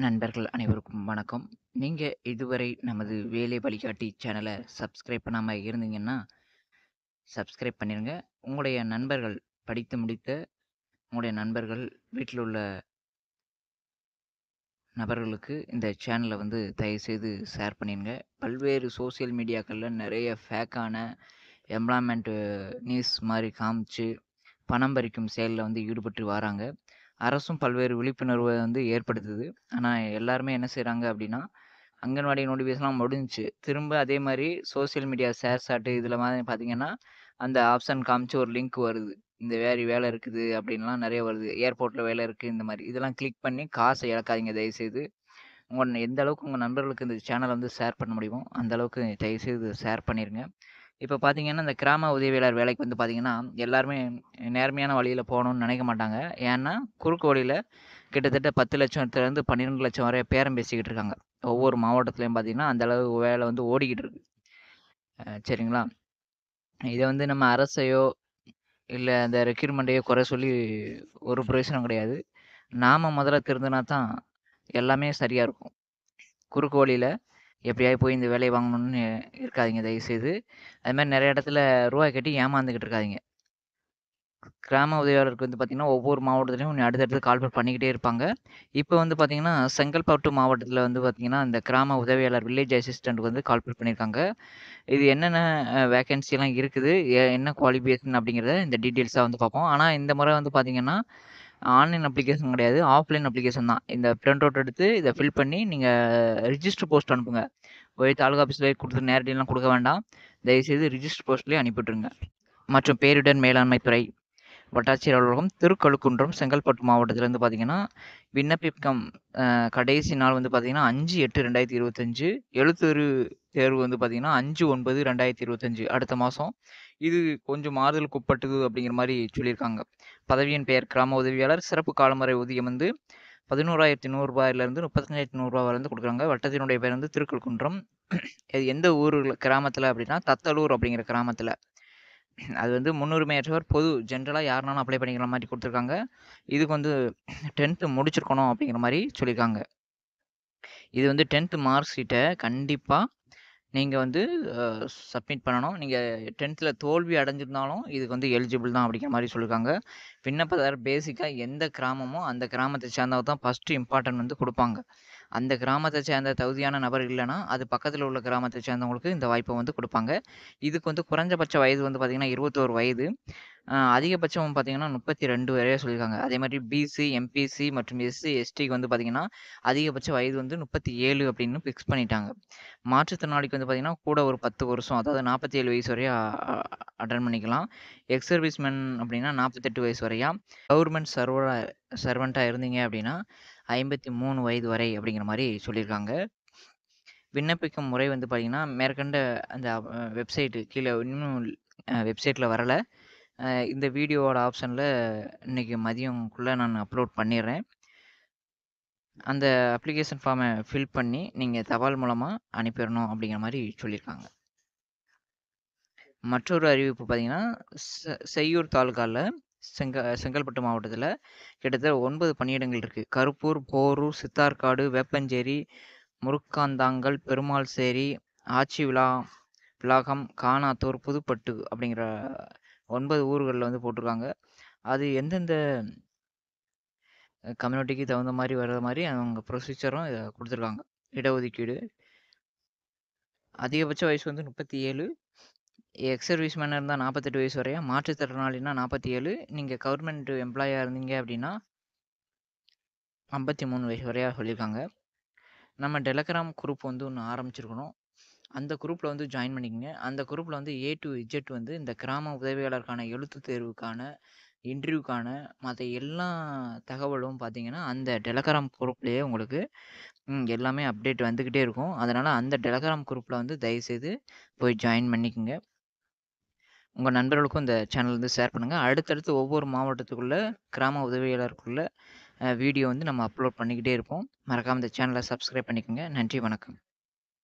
நண்பர்கள் அனைவருக்கும் வணக்கம். நீங்க இதுவரை நமது வேலை வழிகாட்டி சேனல சப்ஸ்கிரைப் பண்ணாம இருந்தீங்கன்னா, சப்ஸ்கிரைப் பண்ணிருங்க. உங்களுடைய நண்பர்கள் படித்து முடித்த உங்களுடைய நண்பர்கள், வீட்டில உள்ள நபர்களுக்கு இந்த சேனல தயவுசெய்து ஷேர் பண்ணிருங்க. பல்வேறு சோசியல் மீடியாக்கள்ல நெறைய ஃபேக்கான எம்ப்ளாய்மென்ட் நியூஸ் மாரி காமிச்சு, பணம் பறிக்கும் செயல்ல ஈடுபட்டு வராங்க. அரசும் பல்வேறு விழிப்புணர்வ ஏற்படுத்துது. ஆனா எல்லாருமே என்ன செய்றாங்க அப்டின்னா, அங்கன்வாடி நோட்டிஃபிகேஷன்லாம் முடிஞ்சுச்சு. திரும்ப அதே மாரி சோசியல் மீடியா ஷேர் சாட் இதில பார்த்தீங்கன்னா, அந்த ஆப்ஷன் காமிச்சு ஒரு லிங்க் வருது. இந்த மாரி வேலை இருக்குது அப்டின்லாம் நெறைய வருது. ஏர்போர்ட்ல வேலை இருக்கு இந்த மாரி. இதெல்லாம் கிளிக் பண்ணி காச இழக்காதீங்க தயவுசெய்து. எந்த அளவுக்கு உங்க நண்பர்களுக்கு இந்த சேனல ஷேர் பண்ண முடியுமோ, அந்த அளவுக்கு தயவுசெய்து ஷேர் பண்ணிருங்க. இப்ப பார்த்தீங்கன்னா, இந்த கிராம உதவியாளர் வேலைக்கு பார்த்தீங்கன்னா, எல்லாருமே நேர்மையான வழியில போணும்னு நெனைக்க மாட்டாங்க. ஏன்னா, குறுக்கு வழியில கிட்டத்தட்ட 10,00,000த்துலருந்து 12,00,000 வரை பேரம் பேசிக்கிட்டு இருக்காங்க. ஒவ்வொரு மாவட்டத்திலயும் பார்த்தீங்கன்னா, அந்த அளவு வேலை ஓடிக்கிட்டு இருக்கு. சரிங்களா? இத நம்ம அரசையோ, இல்ல அந்த ரெக்ரூட்மெண்ட்டையோ குறை சொல்லி ஒரு பிரயோஜனம் கிடையாது. நாம முதல்ல திருந்துனா தான் எல்லாமே சரியா இருக்கும். குறுக்கு வழியில எப்படியாவது போய் இந்த வேலைய வாங்கணும்னு இருக்காதீங்க தயவுசெய்து. அது மாரி நெறைய இடத்துல ரூவாய் கட்டி ஏமாந்துகிட்டு இருக்காதீங்க. கிராம உதவியாளருக்கு பார்த்தீங்கன்னா, ஒவ்வொரு மாவட்டத்திலயும் அடுத்தடுத்து கால்பேர் பண்ணிக்கிட்டே இருப்பாங்க. இப்ப பார்த்தீங்கன்னா, செங்கல்பட்டு மாவட்டத்தில பார்த்தீங்கன்னா, இந்த கிராம உதவியாளர் வில்லேஜ் அசிஸ்டன்ட்க்கு கால்பேர் பண்ணியிருக்காங்க. இது என்னென்ன வேக்கன்சிலாம் இருக்குது, என்ன குவாலிஃபிகேஷன் அப்படிங்கிறத இந்த டீட்டெயில்ஸா பார்ப்போம். ஆனா இந்த முறை பார்த்தீங்கன்னா, ஆன்லைன் அப்ளிகேஷன் கிடையாது. ஆஃப்லைன் அப்ளிகேஷன் தான். இந்த பிரிண்ட் அவுட் எடுத்து இத ஃபில் பண்ணி நீங்க ரிஜிஸ்டர் போஸ்ட் அனுப்புங்க. போய் தாலுகா ஆஃபீஸ்ல போய் குடுத்து நேரடியாலாம் குடுக்க வேண்டாம். தயவுசெய்து ரிஜிஸ்டர் போஸ்ட்லயே அனுப்பி விட்டுருங்க. மற்றும் பேரிடர் மேலாண்மை துறை வட்டாட்சியர் அலுவலகம், திருக்கழுக்குன்றம், செங்கல்பட்டு மாவட்டத்திலருந்து பார்த்தீங்கன்னா, விண்ணப்பிக்கம் கடைசி நாள் பார்த்தீங்கன்னா, 5/8/2025. எழுத்துரு தேர்வு பார்த்தீங்கன்னா, 5/9/2025 அடுத்த மாசம். இது கொஞ்சம் மாறுதலுக்கு உட்பட்டது அப்படிங்கிற மாரி சொல்லியிருக்காங்க. பதவியின் பெயர் கிராம உதவியாளர். சிறப்பு காலமுறை ஊதியம் ரூ. 11,100 ரூ. 35,100 வரை குடுக்குறாங்க. வட்டத்தினுடைய பேர் திருக்கழுக்குன்றம். இது எந்த ஊருல கிராமத்தில அப்படின்னா, தத்தலூர் அப்படிங்கிற கிராமத்தில. அது முன்னுரிமையற்றவர் பொது ஜென்ரலா யாருனாலும் அப்ளை பண்ணிக்கிற மாரி குடுத்துருக்காங்க. இதுக்கு 10த் முடிச்சிருக்கணும் அப்படிங்கிற மாரி சொல்லியிருக்காங்க. இது 10த் மார்க் ஷீட்ட கண்டிப்பா நீங்க அ சப்மிட் பண்ணணும். நீங்க 10த்ல தோல்வி அடைஞ்சிருந்தாலும் இதுக்கு எலிஜிபிள் தான் அப்படிங்கிற மாரி சொல்லியிருக்காங்க. விண்ணப்பதாரர் பேசிக்கா எந்த கிராமமோ அந்த கிராமத்த சேர்ந்தவர் தான் ஃபர்ஸ்ட் இம்பார்ட்டன்ட் குடுப்பாங்க. அந்த கிராமத்த சேர்ந்த தகுதியான நபர் இல்லன்னா, அது பக்கத்துல உள்ள கிராமத்த சேர்ந்தவங்களுக்கு இந்த வாய்ப்ப குடுப்பாங்க. இதுக்கு குறைஞ்சபட்ச வயது பார்த்தீங்கன்னா, 21 வயது. அதிகபட்சம் பார்த்தீங்கன்னா, 32 வரைய சொல்லியிருக்காங்க. அதேமாரி பிசி, எம்பிசி மற்றும் எஸ்சி, எஸ்டிக்கு பார்த்தீங்கன்னா, அதிகபட்ச வயது 37 அப்படின்னு ஃபிக்ஸ் பண்ணிட்டாங்க. மாற்றுத்திறனாளிக்கு பார்த்தீங்கன்னா, கூட ஒரு 10 வருஷம் அதாவது 47 வயசு வரையும் அ அட்டெண்ட் பண்ணிக்கலாம். எக்ஸ் சர்வீஸ்மேன் அப்படின்னா 48 வயசு வரையா, கவர்ன்மென்ட் சர்வன்ட்டா இருந்தீங்க அப்படின்னா, 53 வயது வரை அப்படிங்கிற மாரி சொல்லியிருக்காங்க. விண்ணப்பிக்கும் முறை பார்த்தீங்கன்னா, மேற்கண்ட அந்த வெப்சைட் கீழ இன்னும் வெப்சைட்ல வரல. இந்த வீடியோவோட ஆப்ஷன்ல இன்னைக்கு மதியம்குள்ள நான் அப்லோட் பண்ணிர்றேன். அந்த அப்ளிகேஷன் ஃபார்ம ஃபில் பண்ணி, நீங்க தபால் மூலமா அனுப்பிறணும் அப்படிங்கிற மாரி சொல்லியிருக்காங்க. மற்றொரு அறிவிப்பு பார்த்தீங்கன்னா, செய்யூர் தாலுகால செங்கல்பட்டு மாவட்டத்தில கிட்டத்தட்ட 9 பணியிடங்கள் இருக்கு. கருப்பூர், போரூர், சித்தார்காடு, வேப்பஞ்சேரி, முருக்காந்தாங்கல், பெருமாள்சேரி, விளாகம், கானாத்தூர், புதுப்பட்டு அப்படிங்கிற 9 ஊர்கள்ல போட்டிருக்காங்க. அது எந்தெந்த கம்யூனிட்டிக்கு தகுந்த மாரி வர்ற மாரி அவங்க ப்ரொசீஜரும் குடுத்துருக்காங்க. இடஒதுக்கீடு. அதிகபட்ச வயசு 37. எக்ஸ் சர்வீஸ்மேனா இருந்தா 48 வயசு வரையா, மாற்றுத்திறனாளினா 47. நீங்க கவர்ன்மென்ட் எம்ப்ளாயியா இருந்தீங்க அப்படின்னா 53 வயசு வரையா சொல்லியிருக்காங்க. நம்ம டெலகிராம் குரூப் ஒண்ணு ஆரம்பிச்சிருக்கணும். அந்த குரூப்ல ஜாயின் பண்ணிக்கங்க. அந்த குரூப்ல ஏ டூ இஜெட் இந்த கிராம உதவியாளருக்கான எழுத்துத் தேர்வுக்கான, இன்டர்வியூக்கான மத்த எல்லா தகவலும் பார்த்தீங்கன்னா, அந்த டெலகிராம் குரூப்லயே உங்களுக்கு எல்லாமே அப்டேட் வந்துகிட்டே இருக்கும். அதனால அந்த டெலகிராம் குரூப்ல தயவுசெய்து போய் ஜாயின் பண்ணிக்கங்க. உங்க நண்பர்களுக்கும் இந்த சேனல் ஷேர் பண்ணுங்க. அடுத்தடுத்து ஒவ்வொரு மாவட்டத்துக்குள்ள கிராம உதவியாளருக்குள்ள வீடியோ நம்ம அப்லோட் பண்ணிக்கிட்டே இருப்போம். மறக்காம இந்த சேனல சப்ஸ்கிரைப் பண்ணிக்கங்க. நன்றி, வணக்கம்.